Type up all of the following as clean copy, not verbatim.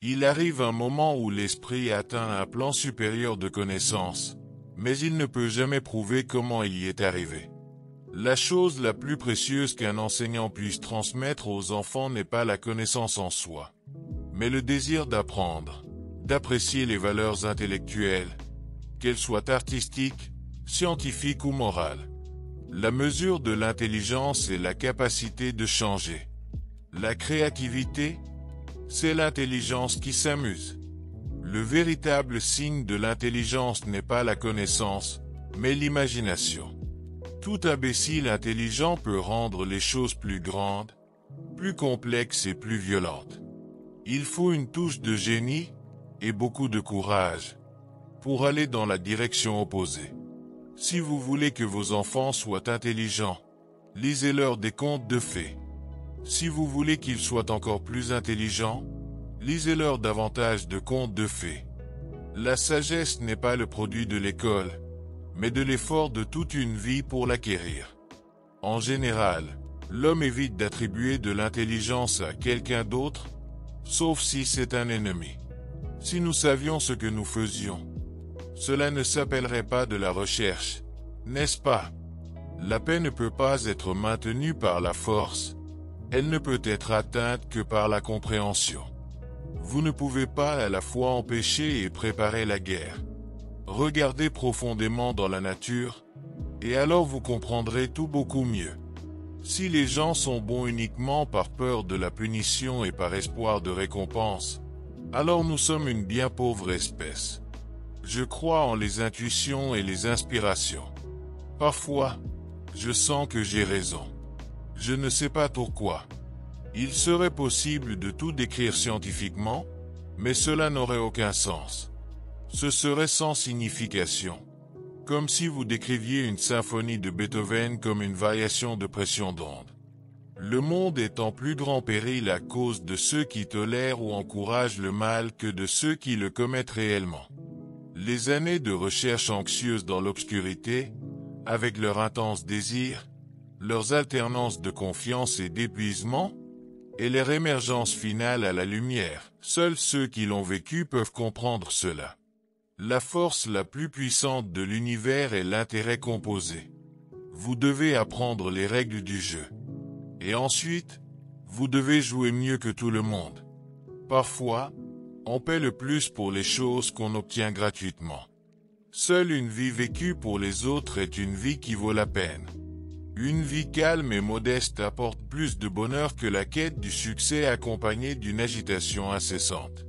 Il arrive un moment où l'esprit atteint un plan supérieur de connaissance, mais il ne peut jamais prouver comment il y est arrivé. La chose la plus précieuse qu'un enseignant puisse transmettre aux enfants n'est pas la connaissance en soi, mais le désir d'apprendre, d'apprécier les valeurs intellectuelles, qu'elles soient artistiques, scientifiques ou morales. La mesure de l'intelligence est la capacité de changer. La créativité, c'est l'intelligence qui s'amuse. Le véritable signe de l'intelligence n'est pas la connaissance, mais l'imagination. Tout imbécile intelligent peut rendre les choses plus grandes, plus complexes et plus violentes. Il faut une touche de génie et beaucoup de courage pour aller dans la direction opposée. Si vous voulez que vos enfants soient intelligents, lisez-leur des contes de fées. Si vous voulez qu'ils soient encore plus intelligents, lisez-leur davantage de contes de fées. La sagesse n'est pas le produit de l'école, mais de l'effort de toute une vie pour l'acquérir. En général, l'homme évite d'attribuer de l'intelligence à quelqu'un d'autre, sauf si c'est un ennemi. Si nous savions ce que nous faisions, cela ne s'appellerait pas de la recherche, n'est-ce pas? La paix ne peut pas être maintenue par la force, elle ne peut être atteinte que par la compréhension. Vous ne pouvez pas à la fois empêcher et préparer la guerre. Regardez profondément dans la nature, et alors vous comprendrez tout beaucoup mieux. Si les gens sont bons uniquement par peur de la punition et par espoir de récompense, alors nous sommes une bien pauvre espèce. Je crois en les intuitions et les inspirations. Parfois, je sens que j'ai raison. Je ne sais pas pourquoi. Il serait possible de tout décrire scientifiquement, mais cela n'aurait aucun sens. Ce serait sans signification. Comme si vous décriviez une symphonie de Beethoven comme une variation de pression d'onde. Le monde est en plus grand péril à cause de ceux qui tolèrent ou encouragent le mal que de ceux qui le commettent réellement. Les années de recherche anxieuse dans l'obscurité, avec leur intense désir, leurs alternances de confiance et d'épuisement, et leur émergence finale à la lumière, seuls ceux qui l'ont vécu peuvent comprendre cela. La force la plus puissante de l'univers est l'intérêt composé. Vous devez apprendre les règles du jeu. Et ensuite, vous devez jouer mieux que tout le monde. Parfois, on paie le plus pour les choses qu'on obtient gratuitement. Seule une vie vécue pour les autres est une vie qui vaut la peine. Une vie calme et modeste apporte plus de bonheur que la quête du succès accompagnée d'une agitation incessante.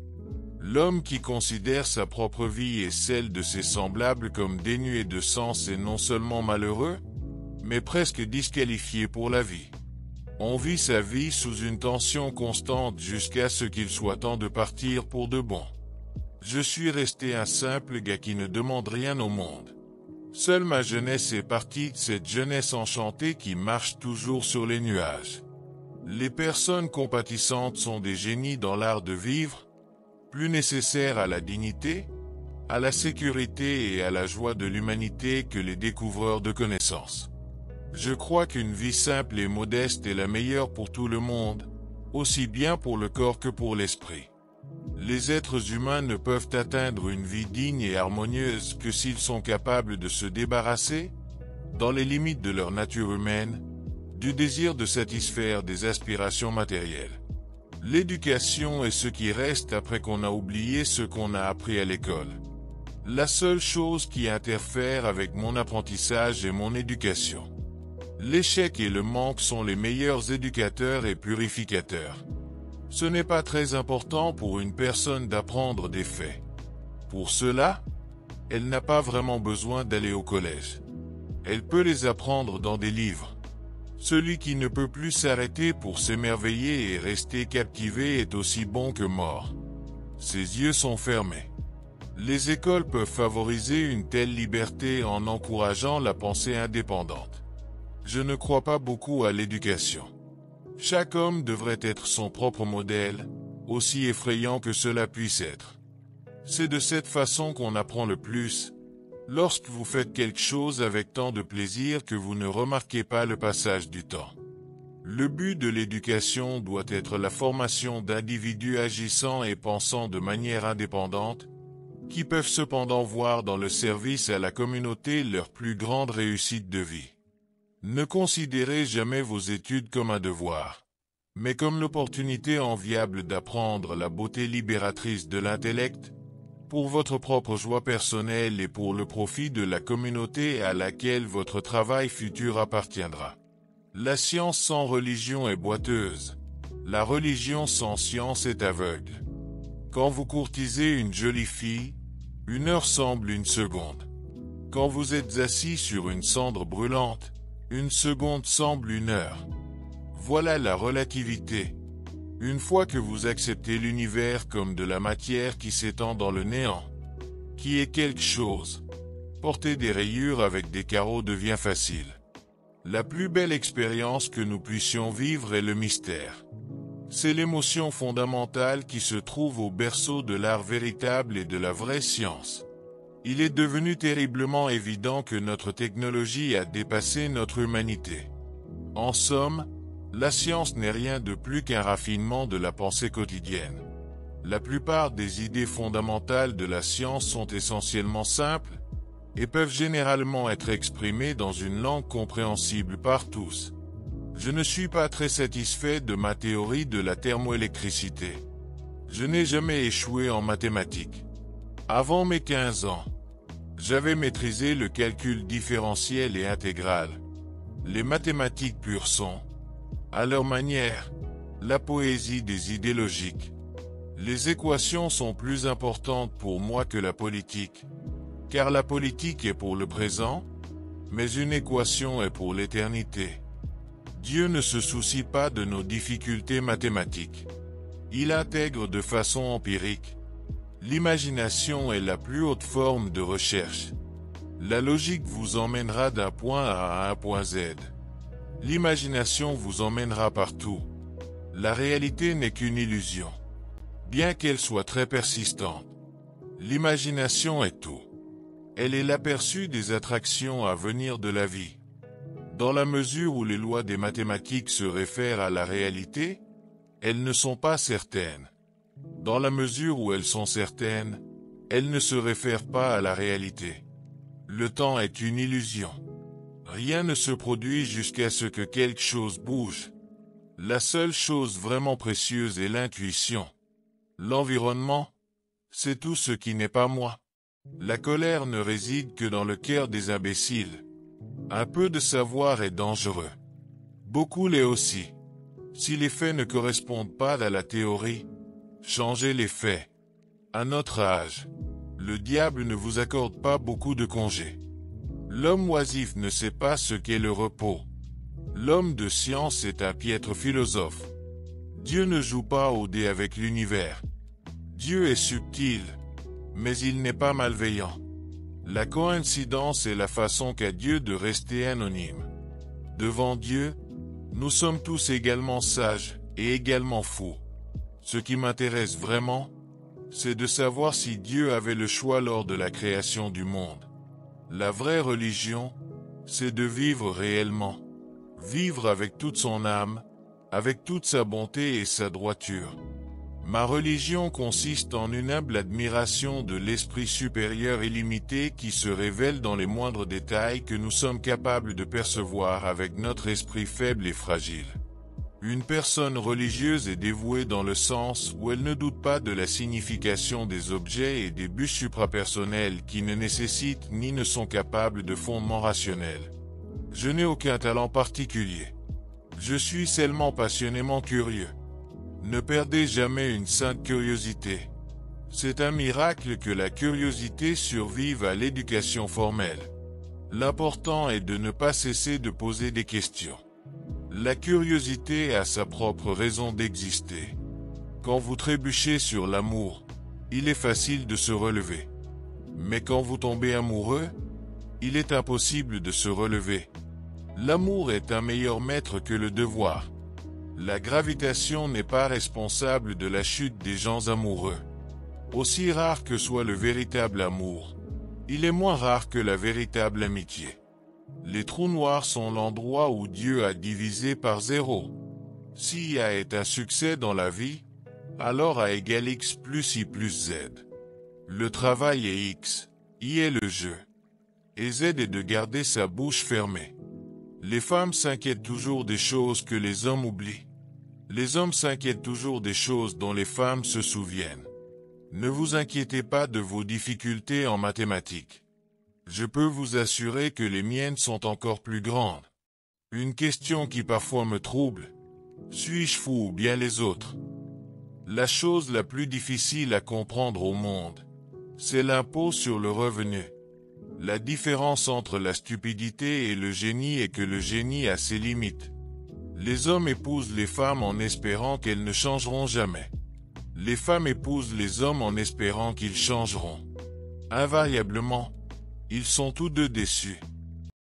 L'homme qui considère sa propre vie et celle de ses semblables comme dénuée de sens est non seulement malheureux, mais presque disqualifié pour la vie. On vit sa vie sous une tension constante jusqu'à ce qu'il soit temps de partir pour de bon. Je suis resté un simple gars qui ne demande rien au monde. Seule ma jeunesse est partie, cette jeunesse enchantée qui marche toujours sur les nuages. Les personnes compatissantes sont des génies dans l'art de vivre, plus nécessaires à la dignité, à la sécurité et à la joie de l'humanité que les découvreurs de connaissances. Je crois qu'une vie simple et modeste est la meilleure pour tout le monde, aussi bien pour le corps que pour l'esprit. Les êtres humains ne peuvent atteindre une vie digne et harmonieuse que s'ils sont capables de se débarrasser, dans les limites de leur nature humaine, du désir de satisfaire des aspirations matérielles. L'éducation est ce qui reste après qu'on a oublié ce qu'on a appris à l'école. La seule chose qui interfère avec mon apprentissage est mon éducation. L'échec et le manque sont les meilleurs éducateurs et purificateurs. Ce n'est pas très important pour une personne d'apprendre des faits. Pour cela, elle n'a pas vraiment besoin d'aller au collège. Elle peut les apprendre dans des livres. Celui qui ne peut plus s'arrêter pour s'émerveiller et rester captivé est aussi bon que mort. Ses yeux sont fermés. Les écoles peuvent favoriser une telle liberté en encourageant la pensée indépendante. Je ne crois pas beaucoup à l'éducation. Chaque homme devrait être son propre modèle, aussi effrayant que cela puisse être. C'est de cette façon qu'on apprend le plus, lorsque vous faites quelque chose avec tant de plaisir que vous ne remarquez pas le passage du temps. Le but de l'éducation doit être la formation d'individus agissant et pensant de manière indépendante, qui peuvent cependant voir dans le service à la communauté leur plus grande réussite de vie. Ne considérez jamais vos études comme un devoir, mais comme l'opportunité enviable d'apprendre la beauté libératrice de l'intellect, pour votre propre joie personnelle et pour le profit de la communauté à laquelle votre travail futur appartiendra. La science sans religion est boiteuse. La religion sans science est aveugle. Quand vous courtisez une jolie fille, une heure semble une seconde. Quand vous êtes assis sur une cendre brûlante, une seconde semble une heure. Voilà la relativité. Une fois que vous acceptez l'univers comme de la matière qui s'étend dans le néant, qui est quelque chose, porter des rayures avec des carreaux devient facile. La plus belle expérience que nous puissions vivre est le mystère. C'est l'émotion fondamentale qui se trouve au berceau de l'art véritable et de la vraie science. Il est devenu terriblement évident que notre technologie a dépassé notre humanité. En somme, la science n'est rien de plus qu'un raffinement de la pensée quotidienne. La plupart des idées fondamentales de la science sont essentiellement simples et peuvent généralement être exprimées dans une langue compréhensible par tous. Je ne suis pas très satisfait de ma théorie de la thermoélectricité. Je n'ai jamais échoué en mathématiques. Avant mes 15 ans, j'avais maîtrisé le calcul différentiel et intégral. Les mathématiques pures sont, à leur manière, la poésie des idées logiques. Les équations sont plus importantes pour moi que la politique, car la politique est pour le présent, mais une équation est pour l'éternité. Dieu ne se soucie pas de nos difficultés mathématiques. Il intègre de façon empirique. L'imagination est la plus haute forme de recherche. La logique vous emmènera d'un point A à un point Z. L'imagination vous emmènera partout. La réalité n'est qu'une illusion. Bien qu'elle soit très persistante, l'imagination est tout. Elle est l'aperçu des attractions à venir de la vie. Dans la mesure où les lois des mathématiques se réfèrent à la réalité, elles ne sont pas certaines. Dans la mesure où elles sont certaines, elles ne se réfèrent pas à la réalité. Le temps est une illusion. Rien ne se produit jusqu'à ce que quelque chose bouge. La seule chose vraiment précieuse est l'intuition. L'environnement, c'est tout ce qui n'est pas moi. La colère ne réside que dans le cœur des imbéciles. Un peu de savoir est dangereux. Beaucoup l'est aussi. Si les faits ne correspondent pas à la théorie, changez les faits. À notre âge, le diable ne vous accorde pas beaucoup de congés. L'homme oisif ne sait pas ce qu'est le repos. L'homme de science est un piètre philosophe. Dieu ne joue pas au dé avec l'univers. Dieu est subtil, mais il n'est pas malveillant. La coïncidence est la façon qu'a Dieu de rester anonyme. Devant Dieu, nous sommes tous également sages et également fous. Ce qui m'intéresse vraiment, c'est de savoir si Dieu avait le choix lors de la création du monde. La vraie religion, c'est de vivre réellement. Vivre avec toute son âme, avec toute sa bonté et sa droiture. Ma religion consiste en une humble admiration de l'esprit supérieur illimité qui se révèle dans les moindres détails que nous sommes capables de percevoir avec notre esprit faible et fragile. Une personne religieuse est dévouée dans le sens où elle ne doute pas de la signification des objets et des buts suprapersonnels qui ne nécessitent ni ne sont capables de fondements rationnels. Je n'ai aucun talent particulier. Je suis seulement passionnément curieux. Ne perdez jamais une sainte curiosité. C'est un miracle que la curiosité survive à l'éducation formelle. L'important est de ne pas cesser de poser des questions. La curiosité a sa propre raison d'exister. Quand vous trébuchez sur l'amour, il est facile de se relever. Mais quand vous tombez amoureux, il est impossible de se relever. L'amour est un meilleur maître que le devoir. La gravitation n'est pas responsable de la chute des gens amoureux. Aussi rare que soit le véritable amour, il est moins rare que la véritable amitié. Les trous noirs sont l'endroit où Dieu a divisé par zéro. Si A est un succès dans la vie, alors A égale X plus Y plus Z. Le travail est X, Y est le jeu. Et Z est de garder sa bouche fermée. Les femmes s'inquiètent toujours des choses que les hommes oublient. Les hommes s'inquiètent toujours des choses dont les femmes se souviennent. Ne vous inquiétez pas de vos difficultés en mathématiques. Je peux vous assurer que les miennes sont encore plus grandes. Une question qui parfois me trouble. Suis-je fou ou bien les autres? La chose la plus difficile à comprendre au monde, c'est l'impôt sur le revenu. La différence entre la stupidité et le génie est que le génie a ses limites. Les hommes épousent les femmes en espérant qu'elles ne changeront jamais. Les femmes épousent les hommes en espérant qu'ils changeront. Invariablement, ils sont tous deux déçus.